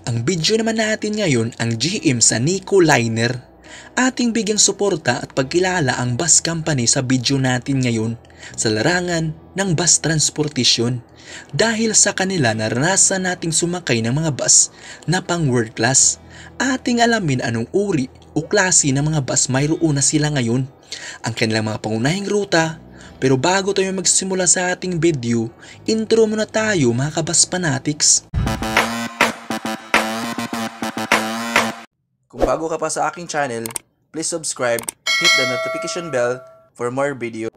Ang video naman natin ngayon ang GM sa Nico Liner. Ating bigyang suporta at pagkilala ang bus company sa video natin ngayon sa larangan ng bus transportation. Dahil sa kanila naranasan nating sumakay ng mga bus na pang world class. Ating alamin anong uri o klase ng mga bus mayroon na sila ngayon, ang kanilang mga pangunahing ruta. Pero bago tayo magsimula sa ating video, intro muna tayo mga kabus fanatics. Kung bago ka pa sa aking channel, please subscribe, hit the notification bell for more video.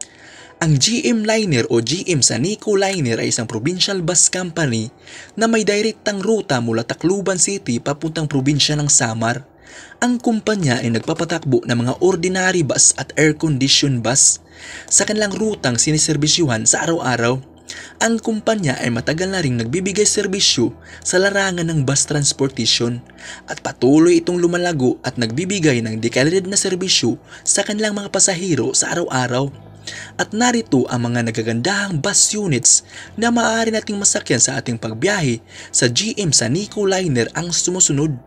Ang GM Liner o GM sa Nico Liner ay isang provincial bus company na may direktang ruta mula Tacloban City papuntang probinsya ng Samar. Ang kumpanya ay nagpapatakbo ng mga ordinary bus at air-conditioned bus sa kanilang rutang siniserbisyuhan sa araw-araw. Ang kumpanya ay matagal na ring nagbibigay serbisyo sa larangan ng bus transportation at patuloy itong lumalago at nagbibigay ng dekalidad na serbisyo sa kanilang mga pasahero sa araw-araw. At narito ang mga nagagandahang bus units na maaari nating masakyan sa ating pagbiyahe sa GM sa Nico Liner ang sumusunod.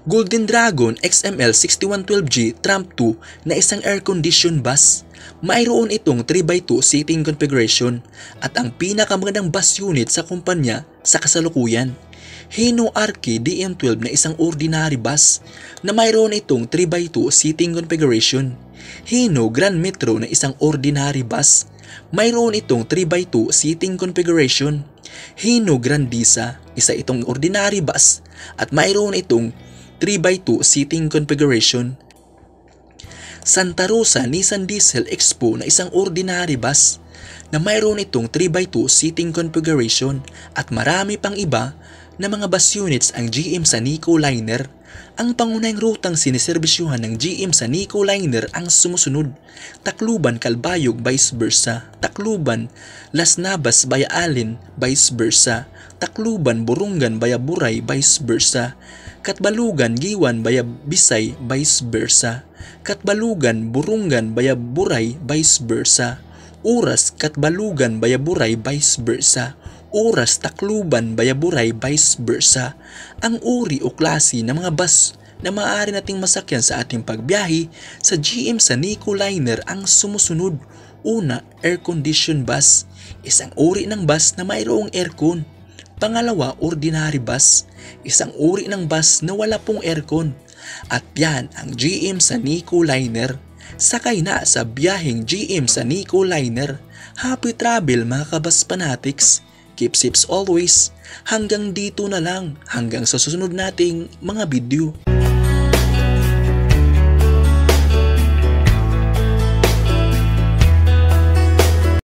Golden Dragon XML 6112G Tramp 2 na isang air-conditioned bus. Mayroon itong 3x2 seating configuration at ang pinakamagandang bus unit sa kumpanya sa kasalukuyan. Hino Arki DM12 na isang ordinary bus na mayroon itong 3x2 seating configuration. Hino Grand Metro na isang ordinary bus. Mayroon itong 3x2 seating configuration. Hino Grandisa, isa itong ordinary bus at mayroon itong 3x2 seating configuration. Santa Rosa Nissan Diesel Expo na isang ordinary bus na mayroon itong 3x2 seating configuration at marami pang iba na mga bus units ang GM sa Nico Liner. Ang pangunahing rutang siniserbisyuhan ng GM sa Nico Liner ang sumusunod: Tacloban Calbayog vice versa, Tacloban Las Navas via Alin vice versa, Tacloban Burungan via Buray vice versa, Katbalugan Giwan via Bisay vice versa, Katbalugan Burungan via Buray vice versa, Oras Katbalugan via Buray vice versa, Oras Tacloban via Buray vice versa. Ang uri o klase ng mga bus na maaari nating masakyan sa ating pagbiyahe sa GM sa Nico Liner ang sumusunod. Una, air-conditioned bus, isang uri ng bus na mayroong aircon. Pangalawa, ordinary bus, isang uri ng bus na wala pong aircon. At yan ang GM sa Nico Liner. Sakay na sa biyaheng GM sa Nico Liner. Happy travel mga kabus fanatics. Keep safe always. Hanggang dito na lang. Hanggang sa susunod nating mga video.